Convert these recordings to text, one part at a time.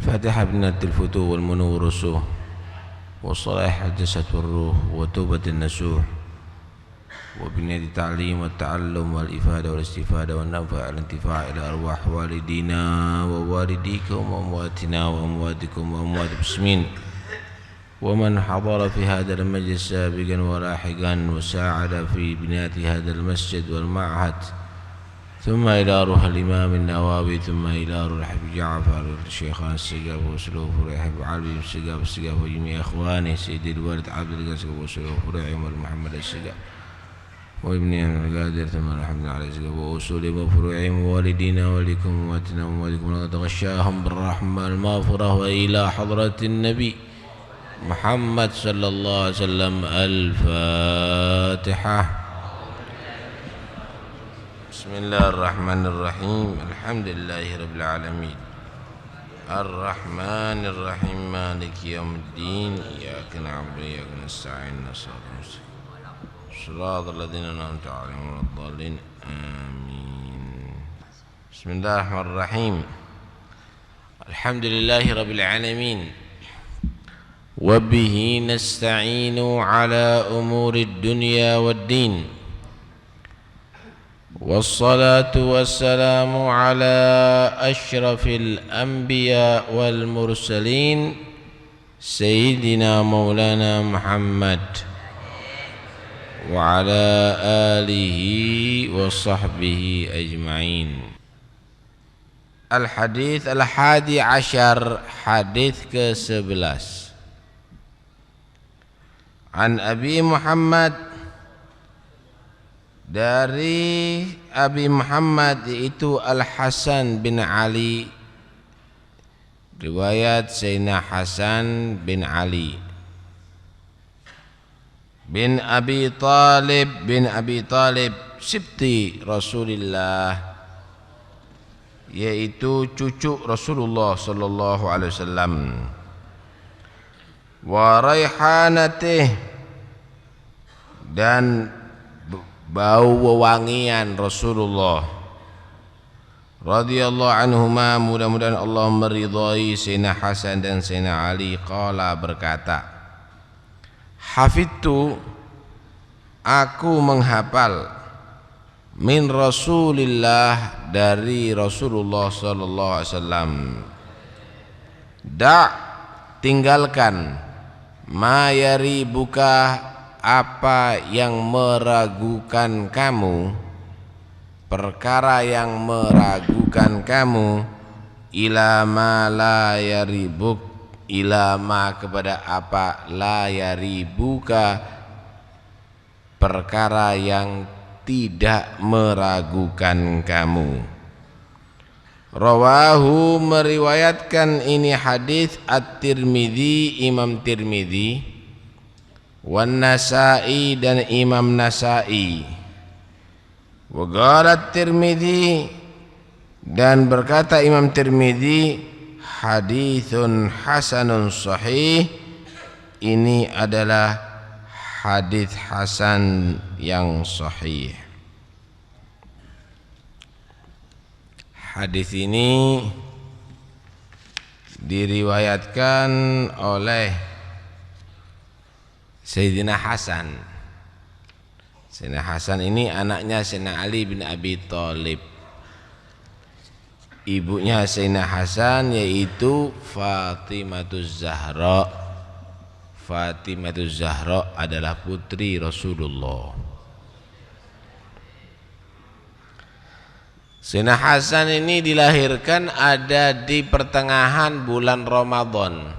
الفاتحة بنية الفتوح والمنور والرسوح وصلاح الجسد والروح وتوبة النسوح وبنية التعليم والتعلم والإفادة والاستفادة والنفع والانتفاع إلى أرواح والدينا ووالديكم وأمواتنا وأمواتكم وأموات المسلمين ومن حضر في هذا المجلس سابقا ولاحقا وساعد في بناء هذا المسجد والمعهد ثم إلى روح الإمام النووي ثم إلى روح جعفر الشيخان السقاف وسلوف رحب علي السقاف وجميع إخوانه سيدي الوالد عبد القاسم وسلوف رحم محمد السقاف وابني القادر ثم الحمد على السقاف وأصول وفروعهم ووالدينا ولكم وأمواتنا وأمواتكم لقد غشاهم بالرحمة المغفرة وإلى حضرة النبي محمد صلى الله عليه وسلم. الفاتحة. بسم الله الرحمن الرحيم. الحمد لله رب العالمين الرحمن الرحيم مالك يوم الدين إياك نعبد وإياك نستعين صراط الذين أنعمت عليهم غير الضالين آمين. بسم الله الرحمن الرحيم. الحمد لله رب العالمين وبه نستعين على أمور الدنيا والدين والصلاة والسلام على أشرف الأنبياء والمرسلين سيدنا مولانا محمد وعلى آله وصحبه أجمعين. الحديث الحادي عشر حديث ke-11 An Abi Muhammad, dari Abi Muhammad yaitu Al-Hasan bin Ali, riwayat Sayyidina Hasan bin Ali bin Abi Talib sibti Rasulillah, yaitu cucu Rasulullah sallallahu alaihi wasallam, wa raihanatih, dan bau wewangian Rasulullah radhiyallahu anhuma, mudah-mudahan Allah meridhai Sayyidina Hasan dan Sayyidina Ali. Qala, berkata, hafidtu, aku menghafal, min Rasulillah, dari Rasulullah sallallahu alaihi wasallam, da', tinggalkan, ma yaribuka, apa yang meragukan kamu, perkara yang meragukan kamu, ila ma la yaribuk, ila ma, kepada apa, la yaribuka, perkara yang tidak meragukan kamu. Rawahu, meriwayatkan ini hadis At-Tirmidzi, Imam Tirmidzi, wan Nasa'i, dan Imam Nasa'i. Wa qala At-Tirmidzi, dan berkata Imam Tirmidzi, haditsun hasanun sahih, ini adalah hadis hasan yang sahih. Hadis ini diriwayatkan oleh Sayyidina Hasan. Sayyidina Hasan ini anaknya Sayyidina Ali bin Abi Thalib. Ibunya Sayyidina Hasan yaitu Fatimatuz Zahra. Fatimatuz Zahra adalah putri Rasulullah. Sayyidina Hasan ini dilahirkan ada di pertengahan bulan Ramadan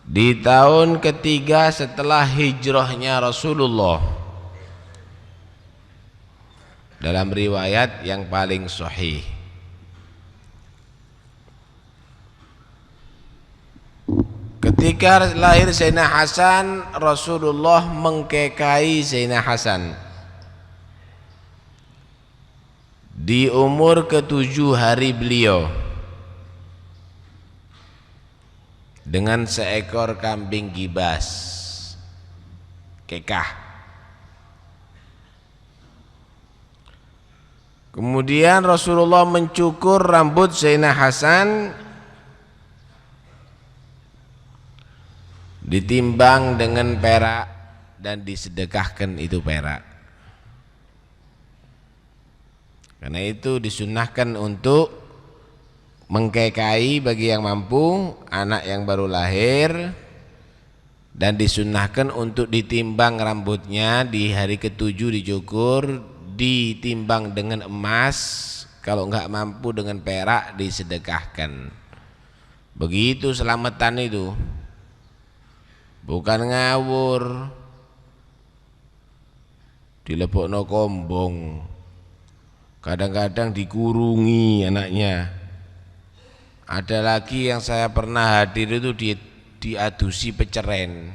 di tahun ketiga setelah hijrahnya Rasulullah, dalam riwayat yang paling sahih. Ketika lahir Sayyidina Hasan, Rasulullah mengkekai Sayyidina Hasan di umur ke-7 hari beliau dengan seekor kambing gibas, kekah. Kemudian Rasulullah mencukur rambut Sayyidina Hasan, ditimbang dengan perak dan disedekahkan itu perak. Karena itu disunnahkan untuk mengkekai bagi yang mampu, anak yang baru lahir, dan disunnahkan untuk ditimbang rambutnya di hari ke-7 dicukur, ditimbang dengan emas, kalau enggak mampu dengan perak disedekahkan. Begitu selamatan itu, bukan ngawur dilepokno kombong, kadang-kadang dikurungi anaknya. Ada lagi yang saya pernah hadir itu diadusi peceren.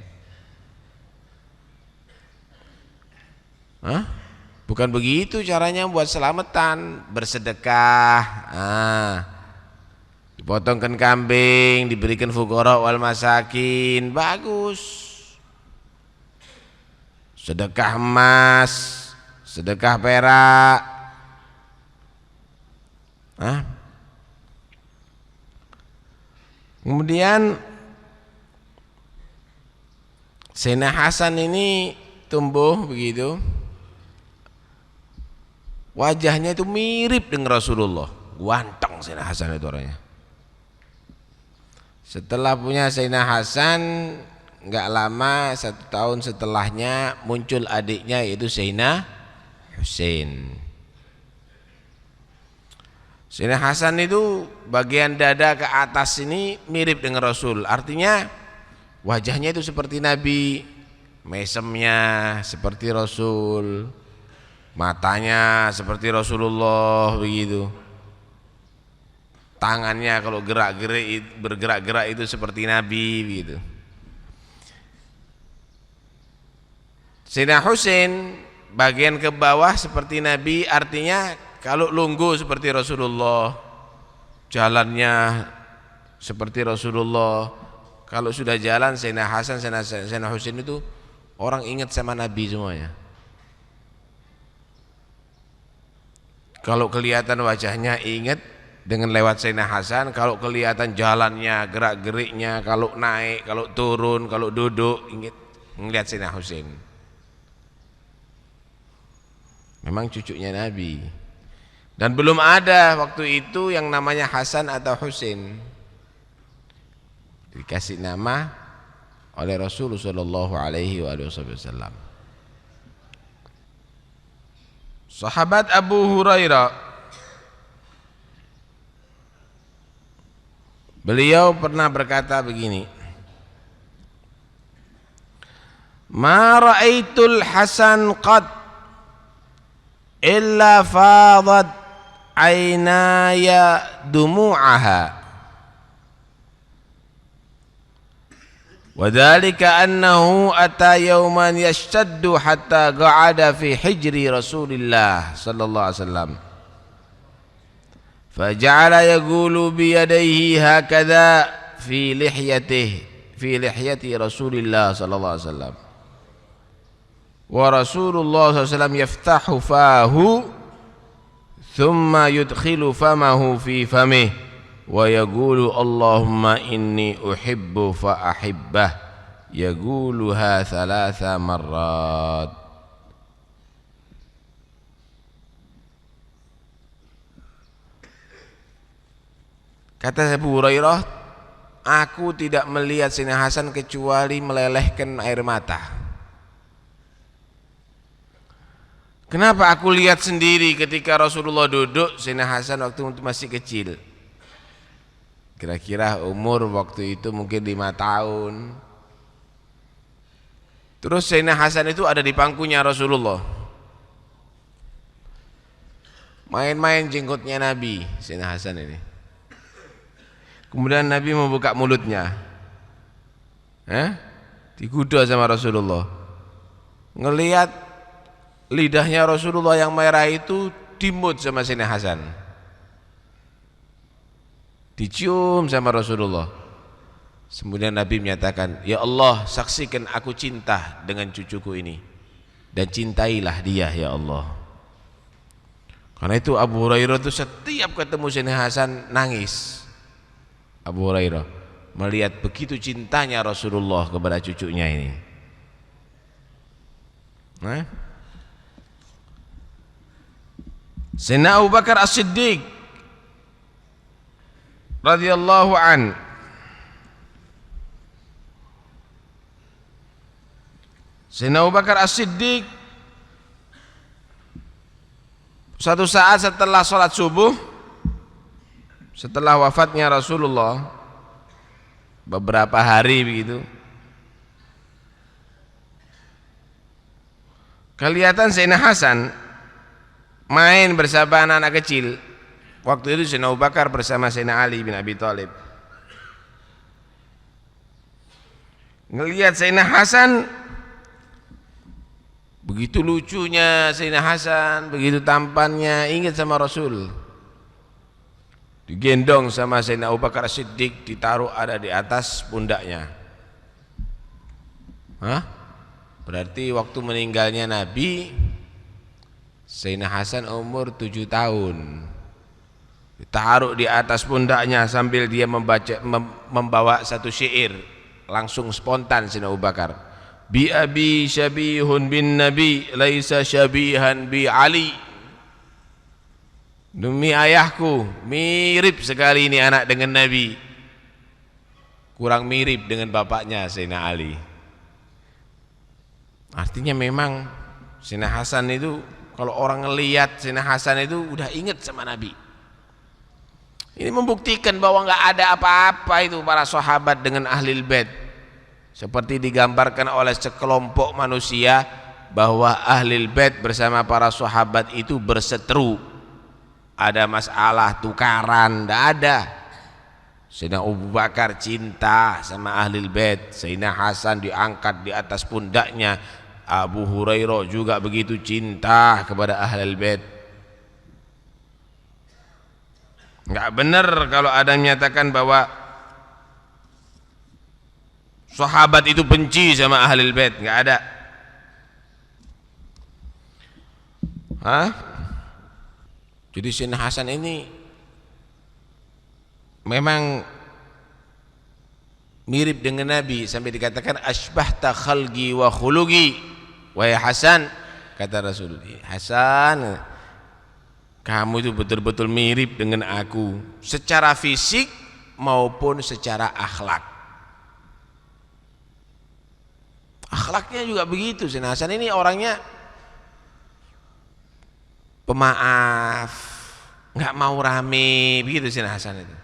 Hah? Bukan begitu caranya buat selamatan, bersedekah. Dipotongkan kambing, diberikan fuqara wal masakin, bagus. Sedekah emas, sedekah perak. Kemudian Sayyidina Hasan ini tumbuh begitu, wajahnya itu mirip dengan Rasulullah, ganteng Sayyidina Hasan itu orangnya. Setelah punya Sayyidina Hasan, enggak lama, 1 tahun setelahnya muncul adiknya yaitu Sayyidina Husain. Sayyidina Hasan itu bagian dada ke atas ini mirip dengan Rasul, artinya wajahnya itu seperti Nabi, mesemnya seperti Rasul, matanya seperti Rasulullah begitu. Tangannya kalau bergerak-gerak itu seperti Nabi begitu. Sayyidina Husain bagian ke bawah seperti Nabi, artinya kalau lungguh seperti Rasulullah, jalannya seperti Rasulullah. Kalau sudah jalan Sayyidina Hasan, Sayyidina Husain itu orang ingat sama Nabi semuanya. Kalau kelihatan wajahnya ingat dengan lewat Sayyidina Hasan, kalau kelihatan jalannya, gerak-geriknya, kalau naik, kalau turun, kalau duduk, ingat melihat Sayyidina Husain. Memang cucunya Nabi. Dan belum ada waktu itu yang namanya Hasan atau Husain. Dikasih nama oleh Rasulullah sallallahu alaihi wasallam. Sahabat Abu Hurairah, beliau pernah berkata begini, "Ma ra'aitul Hasan qad illa fadat aynaya dumu'aha wa dhalika annahu ata yawman yashtaddu hatta qa'ada fi hijri Rasulillah sallallahu alaihi wasallam faja'ala yaqulu bi yadayhi hakadha fi lihyati Rasulillah sallallahu alaihi wasallam wa Rasulullah sallallahu alaihi wasallam yaftahu fahu thumma yudkhilu famahu fi famih wa yaqulu Allahumma inni uhibbu fa ahibbah yaquluha 3 marrat." Kata Abu Hurairah, aku tidak melihat Sayyidina Hasan kecuali melelehkan air mata. Kenapa aku lihat sendiri ketika Rasulullah duduk, Sayyidina Hasan waktu masih kecil, kira-kira umur waktu itu mungkin 5 tahun. Terus Sayyidina Hasan itu ada di pangkunya Rasulullah, main-main jenggotnya Nabi Sayyidina Hasan ini. Kemudian Nabi membuka mulutnya, diguda sama Rasulullah. Ngelihat lidahnya Rasulullah yang merah itu dimut sama Sayyidina Hasan, dicium sama Rasulullah. Kemudian Nabi menyatakan, "Ya Allah, saksikan aku cinta dengan cucuku ini, dan cintailah dia ya Allah." Karena itu Abu Hurairah itu setiap ketemu Sayyidina Hasan nangis. Abu Hurairah melihat begitu cintanya Rasulullah kepada cucunya ini. Sayyidina Abu Bakar As-Siddiq radhiyallahu an, Sayyidina Abu Bakar As-Siddiq suatu saat setelah sholat subuh, setelah wafatnya Rasulullah beberapa hari begitu, kelihatan Sayyidina Hasan main bersama anak-anak kecil. Waktu itu Sayyidina Abu Bakar bersama Sayyidina Ali bin Abi Thalib. Ngelihat Sayyidina Hasan, begitu lucunya Sayyidina Hasan, begitu tampannya, ingat sama Rasul. Digendong sama Sayyidina Abu Bakar Siddiq, ditaruh ada di atas pundaknya. Berarti waktu meninggalnya Nabi, Sayyidina Hasan umur 7 tahun, ditaruh di atas pundaknya sambil dia membawa satu syair, langsung spontan Sayyidina Abu Bakar, bi abi syabihun bin nabi laisa syabihan bi Ali. Demi ayahku, mirip sekali ini anak dengan Nabi, kurang mirip dengan bapaknya Sayyidina Ali. Artinya memang Sayyidina Hasan itu, kalau orang ngelihat Sayyidina Hasan itu udah ingat sama Nabi. Ini membuktikan bahwa nggak ada apa-apa itu para sahabat dengan ahlul bait. Seperti digambarkan oleh sekelompok manusia bahwa ahlul bait bersama para sahabat itu berseteru. Ada masalah tukaran, tidak ada. Sayyidina Abu Bakar cinta sama ahlul bait, Sayyidina Hasan diangkat di atas pundaknya. Abu Hurairah juga begitu cinta kepada ahlul bait. Enggak benar kalau ada yang menyatakan bahwa sahabat itu benci sama ahlul bait, enggak ada. Jadi Sayyidina Hasan ini memang mirip dengan Nabi, sampai dikatakan asbahta khalqi wa khuluqi. Wahai Hasan, kata Rasul, Hasan, kamu itu betul-betul mirip dengan aku secara fisik maupun secara akhlak. Akhlaknya juga begitu. Sayyidina Hasan ini orangnya pemaaf, nggak mau rame, begitu Sayyidina Hasan itu.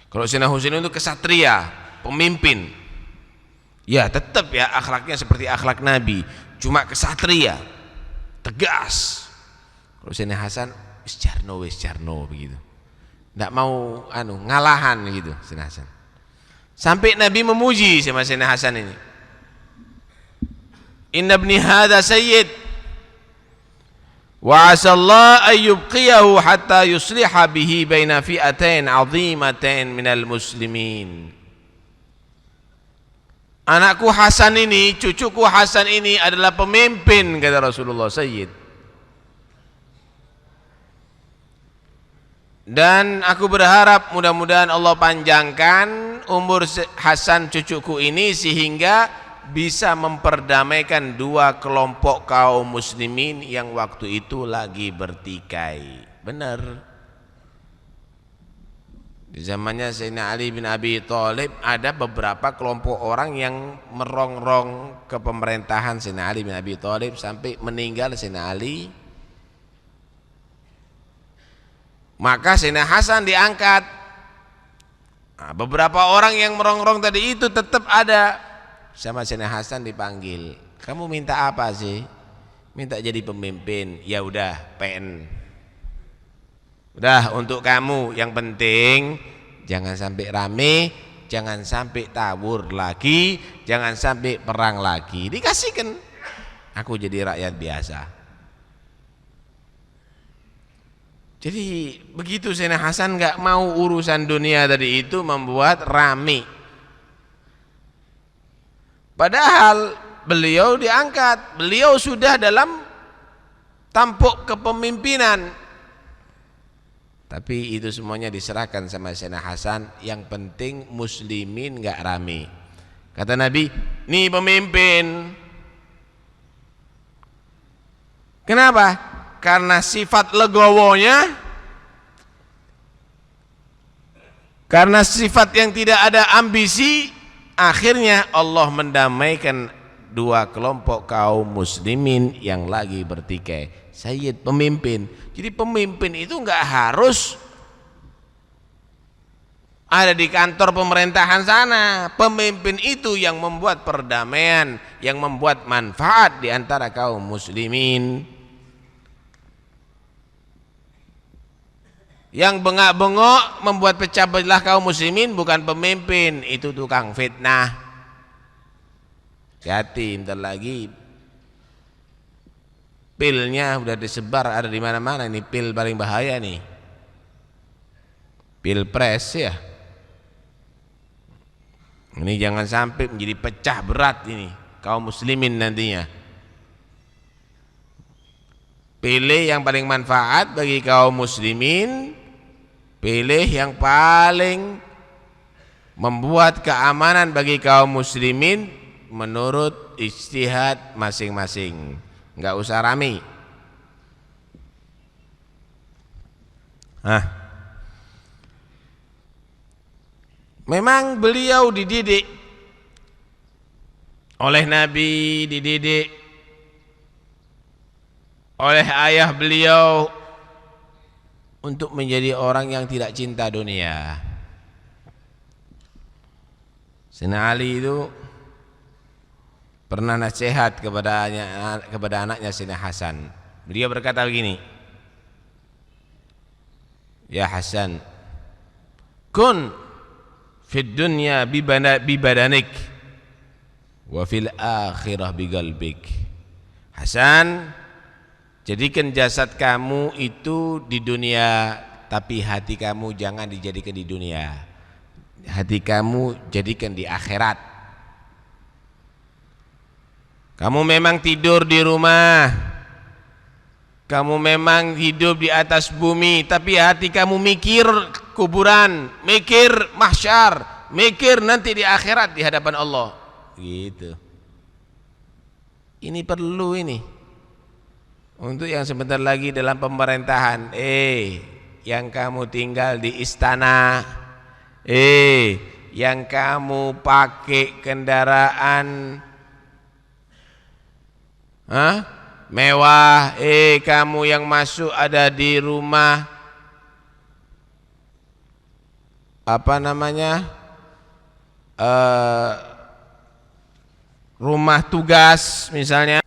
Kalau Sayyidina Husain itu kesatria, pemimpin, ya tetap ya akhlaknya seperti akhlak Nabi, cuma kesatria, tegas. Kalau Sayyidina Hasan wis jarno begitu, nggak mau ngalahan gitu Sayyidina Hasan. Sampai Nabi memuji sama Sayyidina Hasan ini, inna ibni hadza sayyid wa asallahu ayyubqiyahu hatta yusliha bihi baina fi'atain 'azimatain minal muslimin. Anakku Hasan ini, cucuku Hasan ini adalah pemimpin, kata Rasulullah, sayyid. Dan aku berharap mudah-mudahan Allah panjangkan umur Hasan cucuku ini sehingga bisa memperdamaikan dua kelompok kaum muslimin yang waktu itu lagi bertikai. Benar. Di zamannya Sayyidina Ali bin Abi Thalib ada beberapa kelompok orang yang merongrong ke pemerintahan Sayyidina Ali bin Abi Thalib sampai meninggal Sayyidina Ali. Maka Sayyidina Hasan diangkat. Beberapa orang yang merongrong tadi itu tetap ada. Sama Sayyidina Hasan dipanggil, kamu minta apa sih? Minta jadi pemimpin. Ya udah, PN. Udah untuk kamu, yang penting jangan sampai rame, jangan sampai tawur lagi, jangan sampai perang lagi. Dikasihkan. Aku jadi rakyat biasa. Jadi begitu Sayyidina Hasan nggak mau urusan dunia tadi itu membuat rame. Padahal beliau diangkat, beliau sudah dalam tampuk kepemimpinan, Tapi itu semuanya diserahkan sama Sayyidina Hasan. Yang penting muslimin nggak rame. Kata Nabi, nih pemimpin. Kenapa? Karena sifat legowonya, karena sifat yang tidak ada ambisi, akhirnya Allah mendamaikan dua kelompok kaum muslimin yang lagi bertikai. Sayyid, pemimpin. Jadi pemimpin itu enggak harus ada di kantor pemerintahan sana. Pemimpin itu yang membuat perdamaian, yang membuat manfaat di antara kaum muslimin. Yang bengak-bengok membuat pecah belah kaum muslimin bukan pemimpin, itu tukang fitnah. Hati-hati, bentar lagi pilnya udah disebar ada di mana-mana. Ini pil paling bahaya nih, pilpres ya. Ini jangan sampai menjadi pecah berat ini kaum muslimin nantinya. Pilih yang paling manfaat bagi kaum muslimin, pilih yang paling membuat keamanan bagi kaum muslimin menurut ijtihad masing-masing. Enggak usah rame. Memang beliau dididik oleh Nabi, dididik oleh ayah beliau untuk menjadi orang yang tidak cinta dunia. Sayyidina Ali itu pernah nasihat kepada anaknya Sayyidina Hasan. Beliau berkata begini, ya Hasan, kun fid dunya bi badanik wa fil akhirah bi qalbik. Hasan, jadikan jasad kamu itu di dunia, tapi hati kamu jangan dijadikan di dunia. Hati kamu jadikan di akhirat. Kamu memang tidur di rumah, kamu memang hidup di atas bumi, tapi hati kamu mikir kuburan, mikir mahsyar, mikir nanti di akhirat di hadapan Allah. Gitu. Ini perlu ini. Untuk yang sebentar lagi dalam pemerintahan, yang kamu tinggal di istana, yang kamu pakai kendaraan mewah, kamu yang masuk ada di rumah rumah tugas misalnya.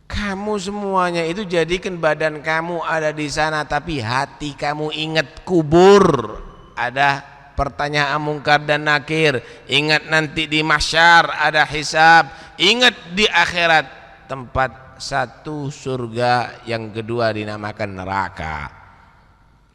Kamu semuanya itu jadikan badan kamu ada di sana, tapi hati kamu ingat kubur, ada pertanyaan mungkar dan nakir, ingat nanti di mahsyar ada hisab, ingat di akhirat tempat satu surga, yang kedua dinamakan neraka.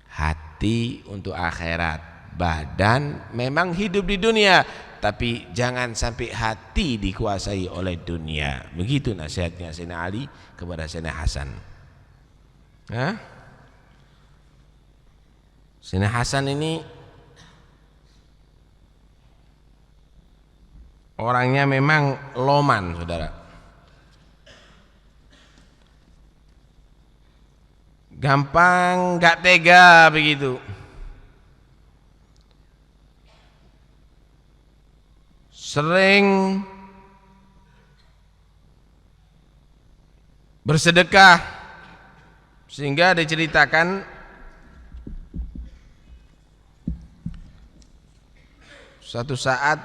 Hati untuk akhirat, badan memang hidup di dunia, tapi jangan sampai hati dikuasai oleh dunia. Begitu nasihatnya Sayyidina Ali kepada Sayyidina Hasan. Sayyidina Hasan ini orangnya memang loman, saudara. Gampang, gak tega begitu. Sering bersedekah, sehingga diceritakan suatu saat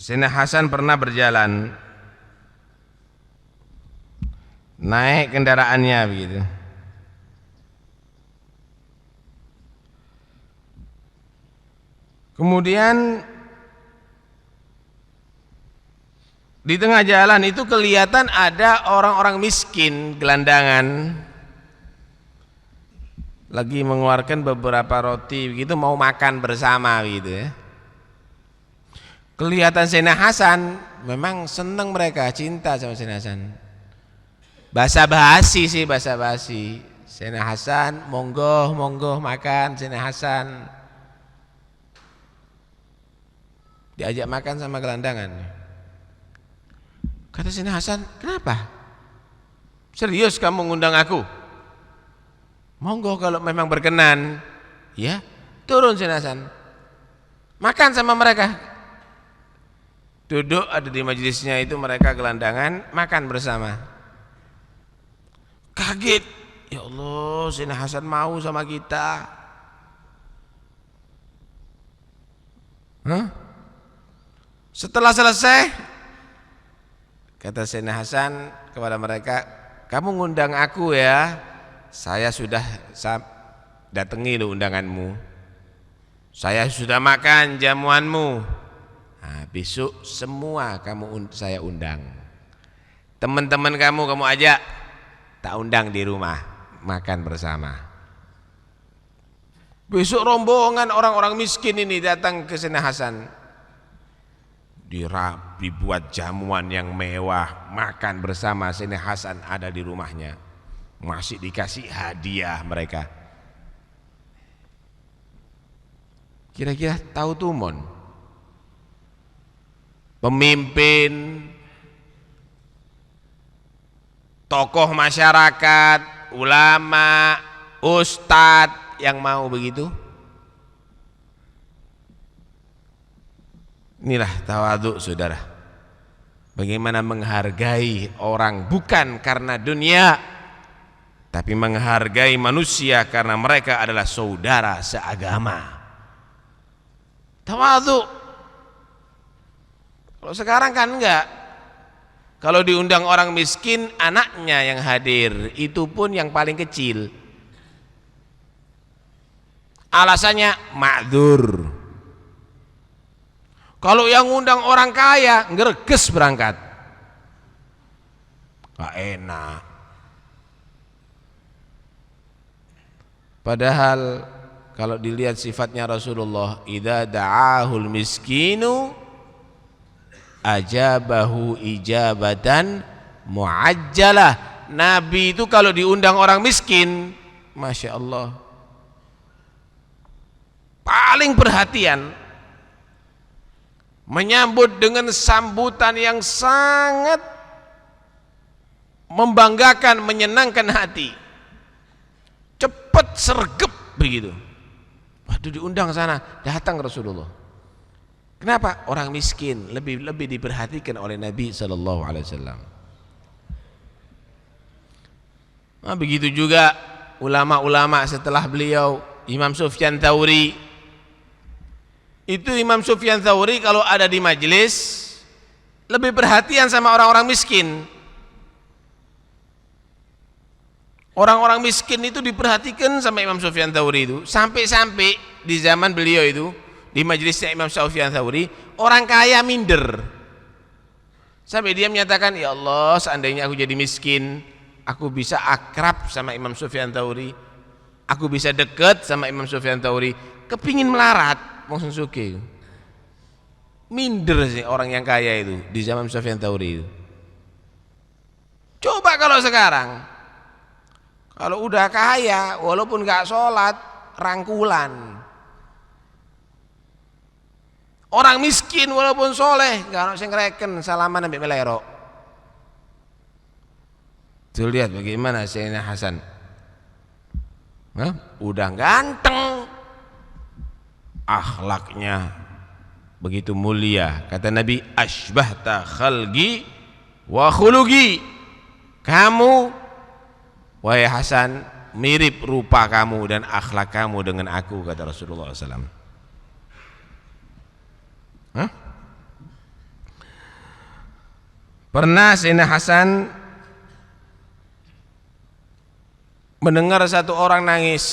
Sayyidina Hasan pernah berjalan, naik kendaraannya begitu. Kemudian di tengah jalan itu kelihatan ada orang-orang miskin gelandangan lagi mengeluarkan beberapa roti begitu, mau makan bersama gitu ya. Kelihatan Sayyidina Hasan memang senang, mereka cinta sama Sayyidina Hasan. Basa-basi sih, basa-basi. Sayyidina Hasan, monggo monggo makan. Sayyidina Hasan diajak makan sama gelandangan. Kata Sayyidina Hasan, kenapa? Serius kamu ngundang aku? Monggo kalau memang berkenan. Ya, turun Sayyidina Hasan, makan sama mereka. Duduk ada di majelisnya itu, mereka gelandangan makan bersama. Kaget, ya Allah, Sayyidina Hasan mau sama kita. Setelah selesai, kata Sayyidina Hasan kepada mereka, kamu ngundang aku ya, saya sudah datangi lo undanganmu, saya sudah makan jamuanmu. Nah, besok semua saya undang, teman-teman kamu ajak, tak undang di rumah makan bersama. Besok rombongan orang-orang miskin ini datang ke Sayyidina Hasan, dibuat jamuan yang mewah, makan bersama. Sayyidina Hasan ada di rumahnya, masih dikasih hadiah mereka. Kira-kira tahu tumon pemimpin, tokoh masyarakat, ulama, ustadz yang mau begitu? Inilah tawadhu, saudara. Bagaimana menghargai orang bukan karena dunia, tapi menghargai manusia karena mereka adalah saudara seagama. Tawadhu. Kalau sekarang kan enggak. Kalau diundang orang miskin, anaknya yang hadir, itu pun yang paling kecil. Alasannya ma'dzur. Kalau yang ngundang orang kaya, ngereges berangkat. Gak enak. Padahal kalau dilihat sifatnya Rasulullah, idza da'ahul miskinu ajabahu ijabatan muajjalah. Nabi itu kalau diundang orang miskin, Masya Allah, paling perhatian, menyambut dengan sambutan yang sangat membanggakan, menyenangkan hati, cepat sergep begitu. Waduh, diundang sana, datang Rasulullah. Kenapa? Orang miskin lebih diperhatikan oleh Nabi Sallallahu Alaihi Wasallam. Nah, begitu juga ulama-ulama setelah beliau, Imam Sufyan Tsauri. Itu Imam Sufyan Tsauri kalau ada di majelis lebih perhatian sama orang-orang miskin. Orang-orang miskin itu diperhatikan sama Imam Sufyan Tsauri itu, sampai-sampai di zaman beliau itu, di majelisnya Imam Sufyan Tsauri, orang kaya minder. Sampai dia menyatakan, ya Allah, seandainya aku jadi miskin, aku bisa akrab sama Imam Sufyan Tsauri, aku bisa dekat sama Imam Sufyan Tsauri. Kepingin melarat, langsung suke. Minder sih orang yang kaya itu di zaman Sufyan Tsauri itu. Coba kalau sekarang, kalau udah kaya, walaupun gak sholat, rangkulan. Orang miskin walaupun soleh, gak ada yang ngereken, salaman ambil melerok. Tuh lihat bagaimana Sayyidina Hasan. Udah ganteng, akhlaknya begitu mulia. Kata Nabi, asbahta khalqi wa khuluqi. Kamu, wahai Hasan, mirip rupa kamu dan akhlak kamu dengan aku, kata Rasulullah SAW. Pernah Sayyidina Hasan mendengar satu orang nangis,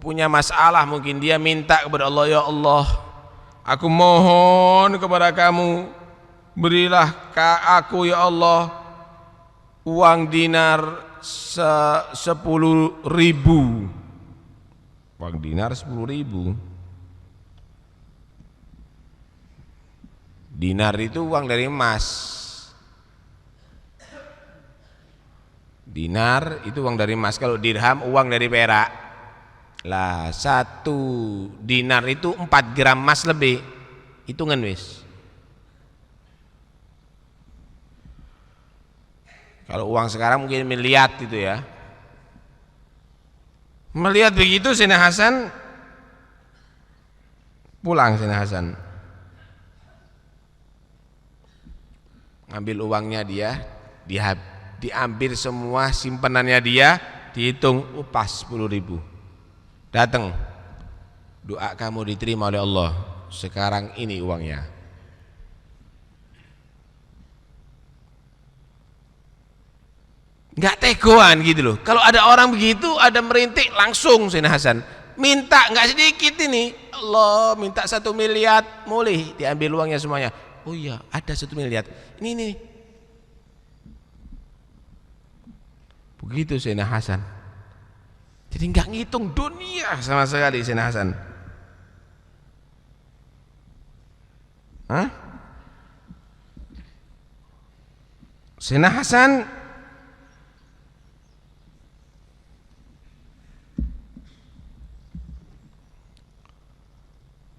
punya masalah, mungkin dia minta kepada Allah, ya Allah, aku mohon kepada kamu, berilah aku ya Allah uang dinar 10.000. Uang dinar 10.000. Dinar itu uang dari emas. Dinar itu uang dari emas, kalau dirham uang dari perak. Lah 1 dinar itu 4 gram emas lebih. Hitungan wis. Kalau uang sekarang mungkin miliar itu ya. Melihat begitu Sayyidina Hasan pulang. Sayyidina Hasan ngambil uangnya dia, diambil semua simpenannya dia, dihitung pas 10.000. Datang, doa kamu diterima oleh Allah, sekarang ini uangnya. Nggak tegoan gitu loh. Kalau ada orang begitu, ada merintik, langsung Sayyidina Hasan minta, nggak sedikit ini, Allah minta 1 miliar, boleh diambil uangnya semuanya. Oh iya, ada 1 miliar. Ini. Begitu Sayyidina Hasan. Jadi nggak ngitung dunia sama sekali Sayyidina Hasan. Sayyidina Hasan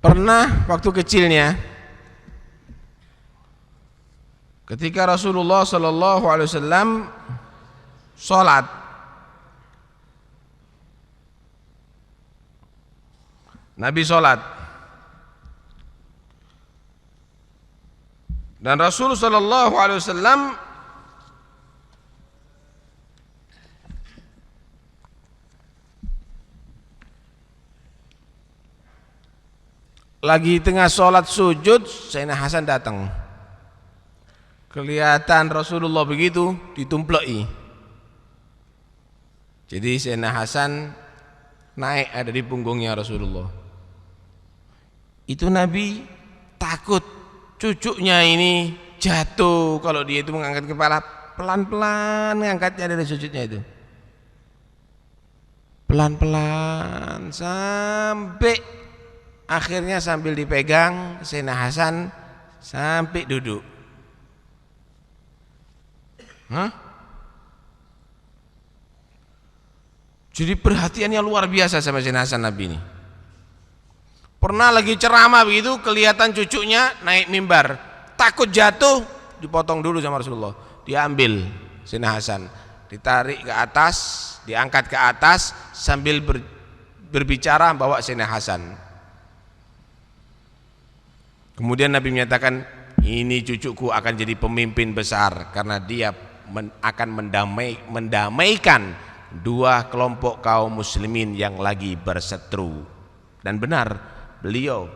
pernah waktu kecilnya, ketika Rasulullah Sallallahu Alaihi Wasallam sholat, Nabi sholat, dan Rasul Sallallahu Alaihi Wasallam lagi tengah sholat sujud. Sayyidina Hasan datang, kelihatan Rasulullah begitu, ditumploi. Jadi Sayyidina Hasan naik ada di punggungnya Rasulullah. Itu Nabi takut cucunya ini jatuh kalau dia itu mengangkat kepala, pelan-pelan mengangkatnya dari sujudnya itu, pelan-pelan sampai akhirnya sambil dipegang Sayyidina Hasan sampai duduk. Jadi perhatiannya luar biasa sama Sayyidina Hasan Nabi ini. Pernah lagi ceramah begitu, kelihatan cucunya naik mimbar, takut jatuh, dipotong dulu sama Rasulullah, diambil Sayyidina Hasan, ditarik ke atas, diangkat ke atas sambil berbicara bawa Sayyidina Hasan. Kemudian Nabi menyatakan, ini cucuku akan jadi pemimpin besar karena dia akan mendamaikan 2 kelompok kaum muslimin yang lagi berseteru. Dan benar, beliau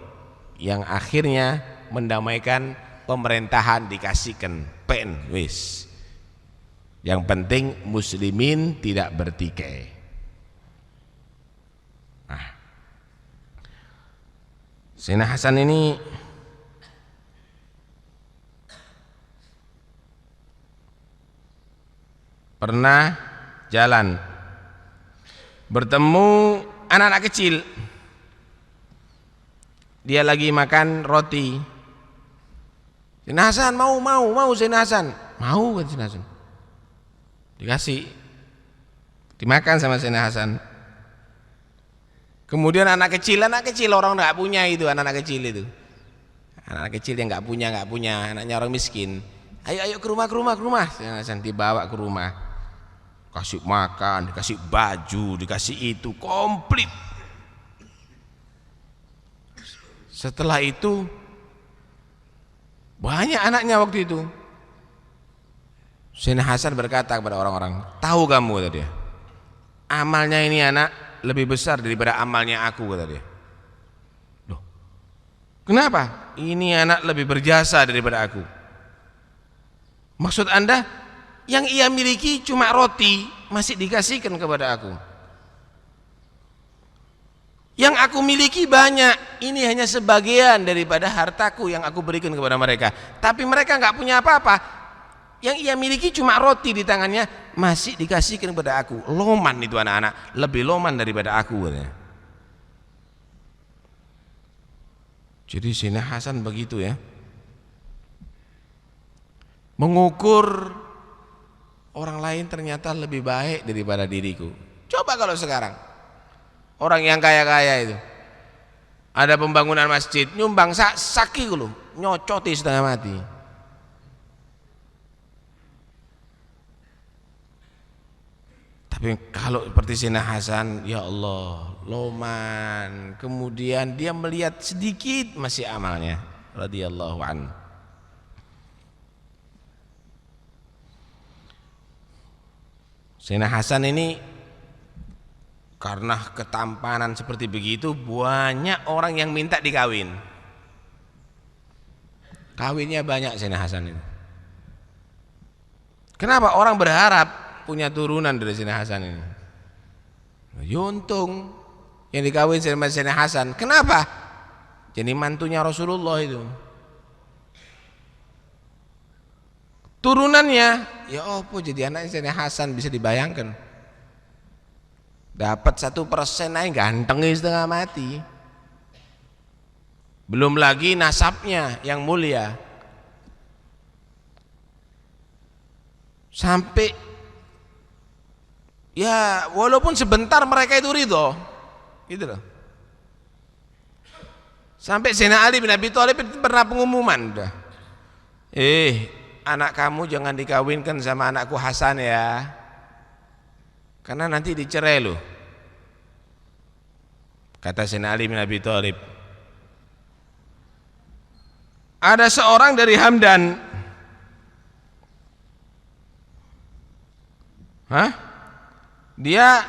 yang akhirnya mendamaikan pemerintahan, dikasihkan pen wis. Yang penting muslimin tidak bertikai. Sayyidina Hasan ini pernah jalan bertemu anak-anak kecil, dia lagi makan roti. Sayyidina Hasan mau Sayyidina Hasan mau kan Sayyidina Hasan, dikasih, dimakan sama Sayyidina Hasan. Kemudian anak kecil orang nggak punya itu, anak kecil yang nggak punya, anaknya orang miskin, ayo ke rumah. Sayyidina Hasan dibawa ke rumah, kasih makan, dikasih baju, dikasih itu, komplit. Setelah itu banyak anaknya waktu itu. Sayyidina Hasan berkata kepada orang-orang, tahu kamu, kata dia, amalnya ini anak lebih besar daripada amalnya aku, kata dia. Loh, kenapa? Ini anak lebih berjasa daripada aku. Maksud Anda, yang ia miliki cuma roti, masih dikasihkan kepada aku. Yang aku miliki banyak, ini hanya sebagian daripada hartaku yang aku berikan kepada mereka. Tapi mereka nggak punya apa-apa. Yang ia miliki cuma roti di tangannya, masih dikasihkan kepada aku. Loman itu anak-anak, lebih loman daripada aku. Jadi Sayyidina Hasan begitu ya, mengukur orang lain ternyata lebih baik daripada diriku. Coba kalau sekarang orang yang kaya-kaya itu ada pembangunan masjid nyumbang saki dulu, nyocoti setengah mati. Tapi kalau seperti Sayyidina Hasan, ya Allah, loman, kemudian dia melihat sedikit masih amalnya, radhiyallahu anhu. Sayyidina Hasan ini karena ketampanan seperti begitu, banyak orang yang minta dikawin. Kawinnya banyak Sayyidina Hasan ini. Kenapa? Orang berharap punya turunan dari Sayyidina Hasan ini. Untung yang dikawin sama Sayyidina Hasan. Kenapa? Jadi mantunya Rasulullah itu. Turunannya, ya apa jadi anaknya Sayyidina Hasan, bisa dibayangkan. Dapat 1% aja gantengnya setengah mati. Belum lagi nasabnya yang mulia. Sampai ya walaupun sebentar mereka itu ridho, gitu loh. Sampai Sayyidina Ali bin Abi Thalib pernah pengumuman, udah, anak kamu jangan dikawinkan sama anakku Hasan ya, karena nanti dicerai loh. Kata Sayyidina Ali bin Abi Thalib, ada seorang dari Hamdan, dia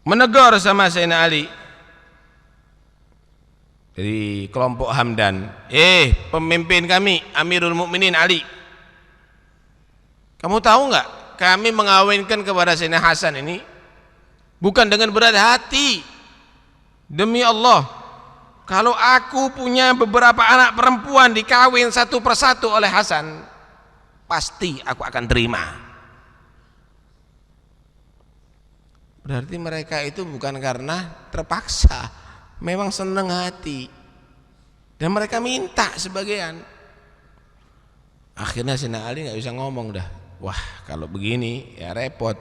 menegur sama Sayyidina Ali dari kelompok Hamdan, pemimpin kami Amirul Mukminin Ali, kamu tahu nggak kami mengawinkan kepada Sayyidina Hasan ini bukan dengan berat hati. Demi Allah, kalau aku punya beberapa anak perempuan dikawin satu persatu oleh Hasan, pasti aku akan terima. Berarti mereka itu bukan karena terpaksa, memang senang hati, dan mereka minta sebagian. Akhirnya Sayyidina Ali nggak bisa ngomong dah. Wah, kalau begini ya repot.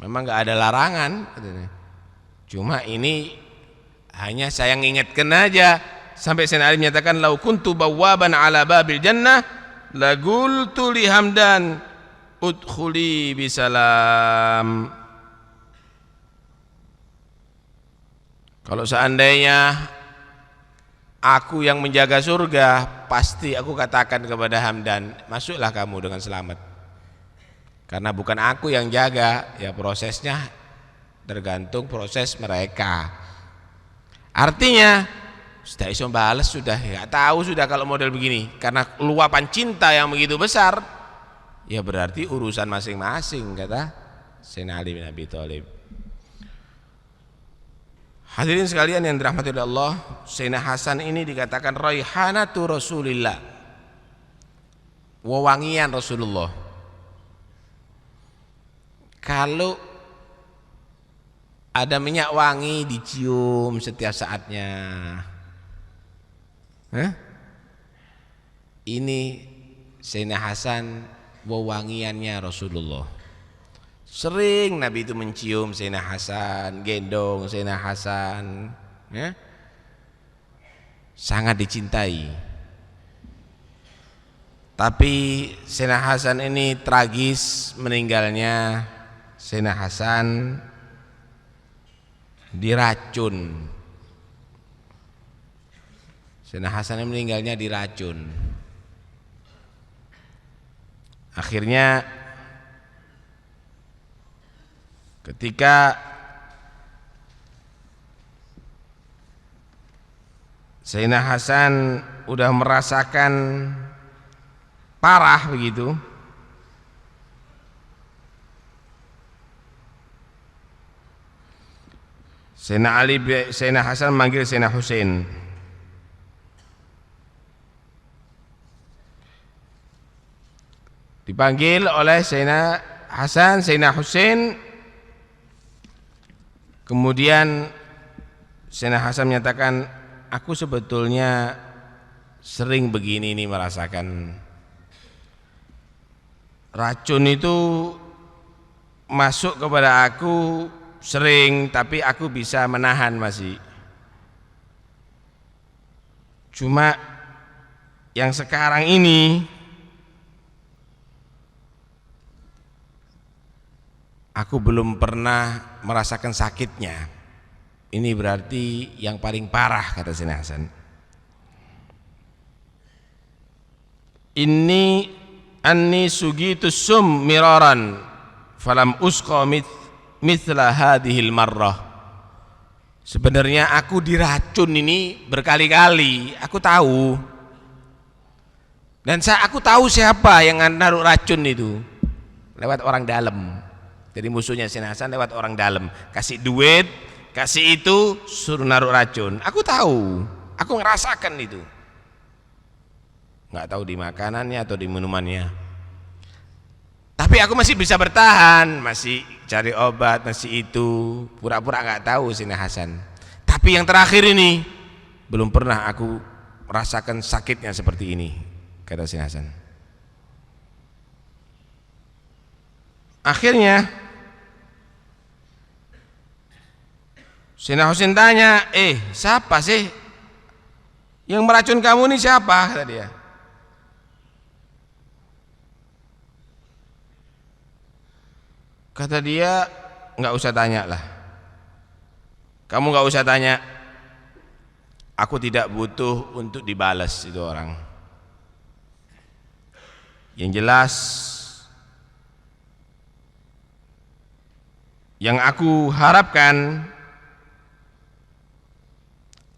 Memang nggak ada larangan, cuma ini hanya saya ngingetkan aja. Sampai Sayyidina Ali menyatakan, lau kuntu bawwaban ala babil jannah lagultu li Hamdan udkhuli bisalam. Kalau seandainya aku yang menjaga surga, pasti aku katakan kepada Hamdan, masuklah kamu dengan selamat. Karena bukan aku yang jaga, ya prosesnya tergantung proses mereka. Artinya sudah iso balas, sudah nggak tahu sudah kalau model begini, karena luapan cinta yang begitu besar, ya berarti urusan masing-masing, kata Sayyidina Ali bin Abi Thalib. Hadirin sekalian yang dirahmati oleh Allah, Sayyidina Hasan ini dikatakan raihanatu Rasulillah, wewangian Rasulullah. Kalau ada minyak wangi dicium setiap saatnya, ini Sayyidina Hasan wewangiannya Rasulullah. Sering Nabi itu mencium Sayyidina Hasan, gendong Sayyidina Hasan, sangat dicintai. Tapi Sayyidina Hasan ini tragis meninggalnya. Sayyidina Hasan diracun. Sayyidina Hasan meninggalnya diracun. Akhirnya ketika Sayyidina Hasan udah merasakan parah begitu, Sayyidina Hasan manggil Sayyidina Husain. Dipanggil oleh Sayyidina Hasan, Sayyidina Husain. Kemudian Sayyidina Hasan menyatakan, aku sebetulnya sering begini nih merasakan. racun itu masuk kepada aku sering, tapi aku bisa menahan masih. Cuma yang sekarang ini aku belum pernah merasakan sakitnya. Ini berarti yang paling parah, kata Sayyidina Hasan. Ini anni sugitu sum miraran falam usqa mithla hadhil marrah. Sebenarnya aku diracun ini berkali-kali, aku tahu. Dan aku tahu siapa yang naruh racun itu, lewat orang dalam. Jadi musuhnya Sayyidina Hasan lewat orang dalam, kasih duit, kasih itu, suruh naruh racun. Aku tahu, aku ngerasakan itu. Nggak tahu di makanannya atau di minumannya. Tapi aku masih bisa bertahan, masih cari obat, masih itu, pura-pura nggak tahu Sayyidina Hasan. Tapi yang terakhir ini belum pernah aku merasakan sakitnya seperti ini, kata Sayyidina Hasan. Akhirnya Sayyidina Husain tanya, siapa sih yang meracun kamu ini, siapa? Kata dia. Kata dia, nggak usah tanya lah, kamu nggak usah tanya, aku tidak butuh untuk dibalas itu orang. Yang jelas yang aku harapkan,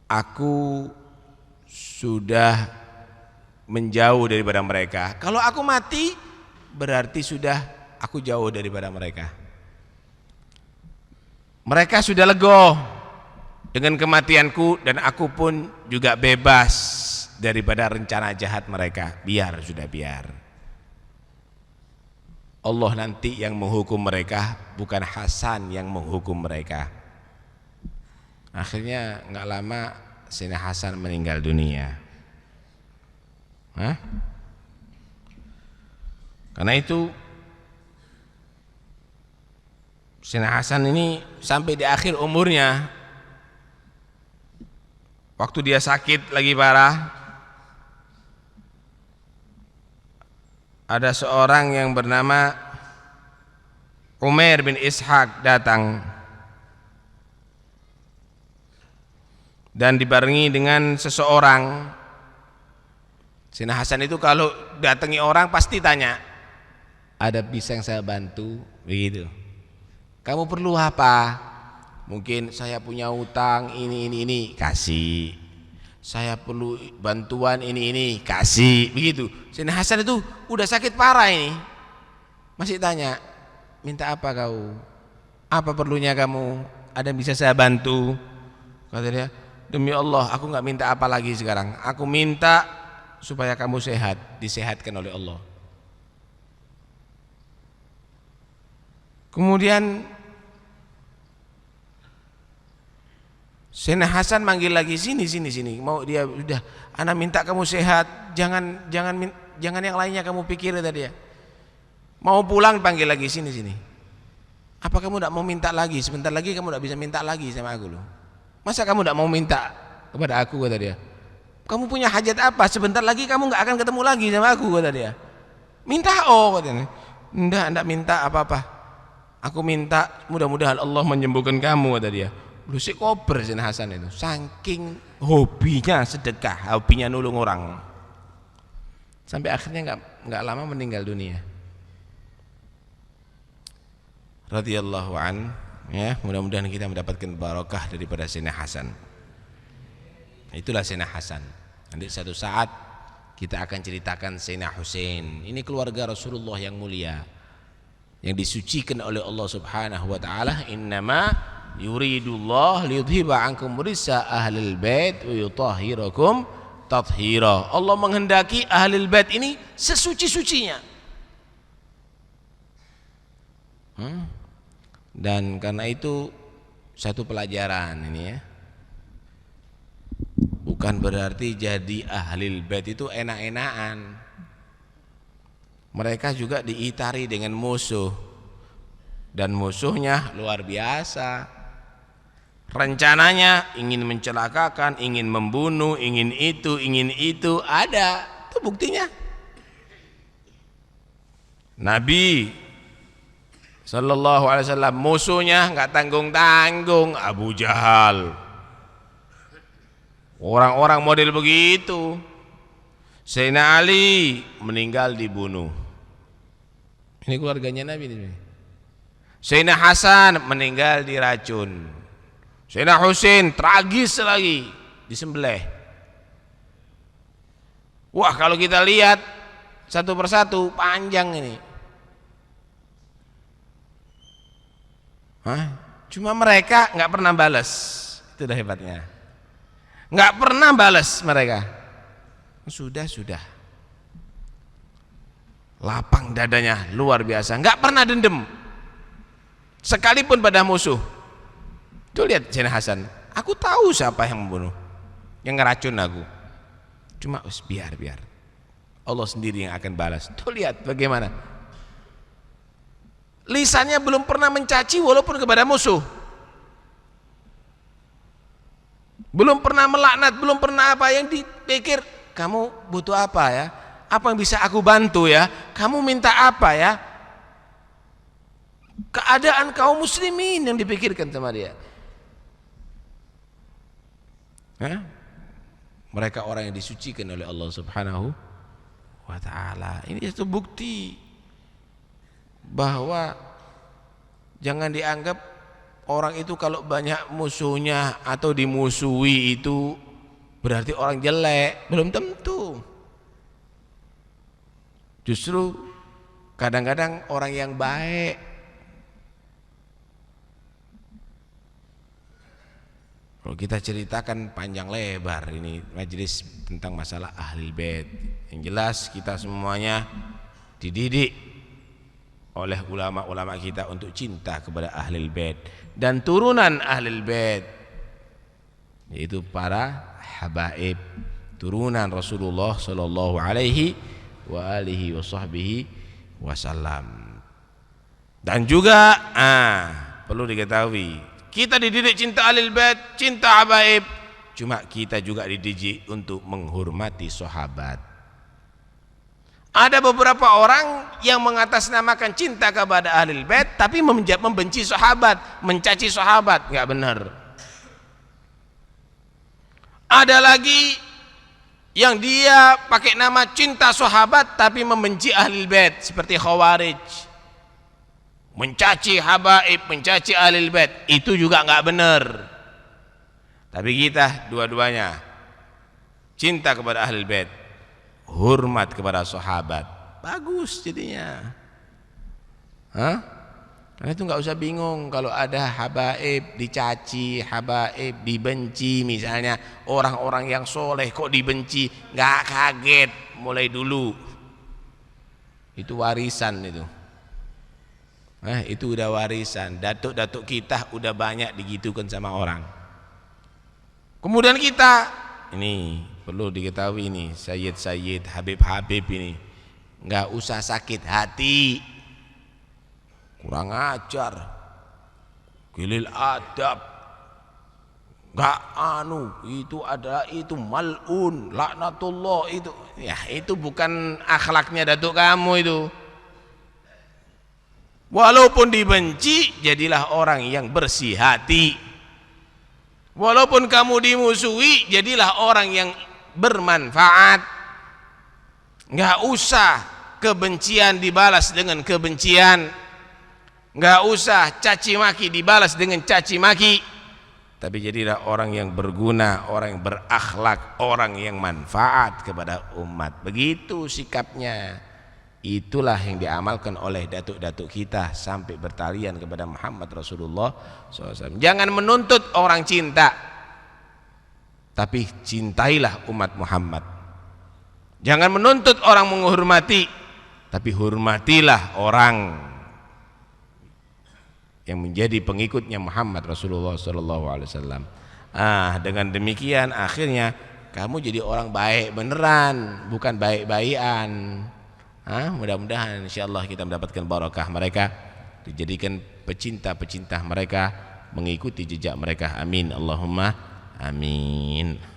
aku sudah menjauh daripada mereka. Kalau aku mati berarti sudah aku jauh daripada mereka. Mereka sudah legoh dengan kematianku, dan aku pun juga bebas daripada rencana jahat mereka. Biar, sudah biar. Allah nanti yang menghukum mereka, bukan Hasan yang menghukum mereka. Akhirnya nggak lama Sayyidina Hasan meninggal dunia. Karena itu Sayyidina Hasan ini sampai di akhir umurnya, waktu dia sakit lagi parah, ada seorang yang bernama Umair bin Ishaq datang dan dibarengi dengan seseorang. Sayyidina Hasan itu kalau datangi orang pasti tanya, ada bisa yang saya bantu? Begitu. Kamu perlu apa? Mungkin saya punya utang ini, kasih. Saya perlu bantuan ini, kasih. Begitu. Sayyidina Hasan itu udah sakit parah ini, masih tanya, minta apa kau? Apa perlunya kamu? Ada yang bisa saya bantu? Kata dia, demi Allah aku nggak minta apa lagi sekarang. Aku minta supaya kamu sehat, disehatkan oleh Allah. Kemudian Sayyidina Hasan manggil lagi, sini. Mau dia, udah, ana minta kamu sehat, jangan yang lainnya kamu pikir, tadi ya. Mau pulang panggil lagi, sini. Apa kamu tidak mau minta lagi? Sebentar lagi kamu tidak bisa minta lagi sama aku loh. Masa kamu tidak mau minta kepada aku, kata dia. Kamu punya hajat apa? Sebentar lagi kamu nggak akan ketemu lagi sama aku, kata dia. Minta, katanya. Enggak minta apa-apa. Aku minta mudah-mudahan Allah menyembuhkan kamu, kata dia. Lu si kober Sayyidina Hasan itu, saking hobinya sedekah, hobinya nulung orang, sampai akhirnya nggak lama meninggal dunia. Radhiyallahu an, ya, mudah-mudahan kita mendapatkan barokah daripada Sayyidina Hasan. Itulah Sayyidina Hasan. Nanti satu saat kita akan ceritakan Sayyidina Husain. Ini keluarga Rasulullah yang mulia, yang disucikan oleh Allah Subhanahu wa taala. Innama yuridullah liyudhiba ankum risa ahlil bait wa yutahhirakum tathhira. Allah menghendaki ahlul bait ini sesuci-sucinya. Dan karena itu satu pelajaran ini ya, bukan berarti jadi ahlul bait itu enak-enakan. Mereka juga diitari dengan musuh, dan musuhnya luar biasa. Rencananya ingin mencelakakan, ingin membunuh, ingin itu, ada. Itu buktinya. Nabi Sallallahu Alaihi Wasallam musuhnya nggak tanggung-tanggung, Abu Jahal. Orang-orang model begitu. Sayyidina Ali meninggal dibunuh. Ini keluarganya Nabi ini. Sayyidina Hasan meninggal diracun. Sayyidina Husain tragis lagi, disembelih. Wah, kalau kita lihat satu persatu panjang ini. Cuma mereka nggak pernah balas. Itu dah hebatnya. Nggak pernah balas mereka. Sudah. Lapang dadanya luar biasa. Nggak pernah dendam. Sekalipun pada musuh. Tuh lihat Sayyidina Hasan. Aku tahu siapa yang membunuh, yang ngeracun aku. Cuma biar. Allah sendiri yang akan balas. Tuh lihat bagaimana. Lisannya belum pernah mencaci walaupun kepada musuh. Belum pernah melaknat, belum pernah apa yang dipikir. Kamu butuh apa ya? Apa yang bisa aku bantu ya? Kamu minta apa ya? Keadaan kaum muslimin yang dipikirkan sama dia. Mereka orang yang disucikan oleh Allah Subhanahu wa ta'ala. Ini satu bukti bahwa jangan dianggap orang itu kalau banyak musuhnya atau dimusuhi itu berarti orang jelek. Belum tentu. Justru kadang-kadang orang yang baik. Kalau kita ceritakan panjang lebar ini majelis tentang masalah Ahlul Bait. Yang jelas kita semuanya dididik oleh ulama-ulama kita untuk cinta kepada Ahlul Bait dan turunan Ahlul Bait, yaitu para habaib, turunan Rasulullah sallallahu alaihi wa alihi wasallam. Dan juga perlu diketahui, kita dididik cinta Ahlul Bait, cinta habaib. Cuma kita juga dididik untuk menghormati sahabat. Ada beberapa orang yang mengatasnamakan cinta kepada Ahlul Bait tapi membenci sahabat, mencaci sahabat, enggak benar. Ada lagi yang dia pakai nama cinta sahabat tapi membenci Ahlul Bait, seperti Khawarij. Mencaci habaib, mencaci Ahlul Bait, itu juga enggak benar. Tapi kita dua-duanya cinta kepada Ahlul Bait, hormat kepada sahabat, bagus jadinya. Karena itu enggak usah bingung kalau ada habaib dicaci, habaib dibenci. Misalnya orang-orang yang soleh kok dibenci, enggak kaget mulai dulu. Itu warisan itu. Itu udah warisan. Datuk-datuk kita udah banyak digitukan sama orang. Kemudian kita, ini perlu diketahui ini, Sayyid-Sayyid, Habib-Habib ini nggak usah sakit hati. Kurang ajar, gilil adab, nggak itu adalah itu mal'un, laknatullah itu. Ya itu bukan akhlaknya datuk kamu itu. Walaupun dibenci, jadilah orang yang bersih hati. Walaupun kamu dimusuhi, jadilah orang yang bermanfaat. Enggak usah kebencian dibalas dengan kebencian. Enggak usah caci maki dibalas dengan caci maki. Tapi jadilah orang yang berguna, orang yang berakhlak, orang yang manfaat kepada umat. Begitu sikapnya. Itulah yang diamalkan oleh datuk-datuk kita sampai bertalian kepada Muhammad Rasulullah SAW. Jangan menuntut orang cinta, tapi cintailah umat Muhammad. Jangan menuntut orang menghormati, tapi hormatilah orang yang menjadi pengikutnya Muhammad Rasulullah SAW. Dengan demikian akhirnya kamu jadi orang baik beneran, bukan baik-baikan. Mudah-mudahan insyaallah kita mendapatkan barakah mereka, dijadikan pecinta-pecinta mereka, mengikuti jejak mereka. Amin Allahumma amin.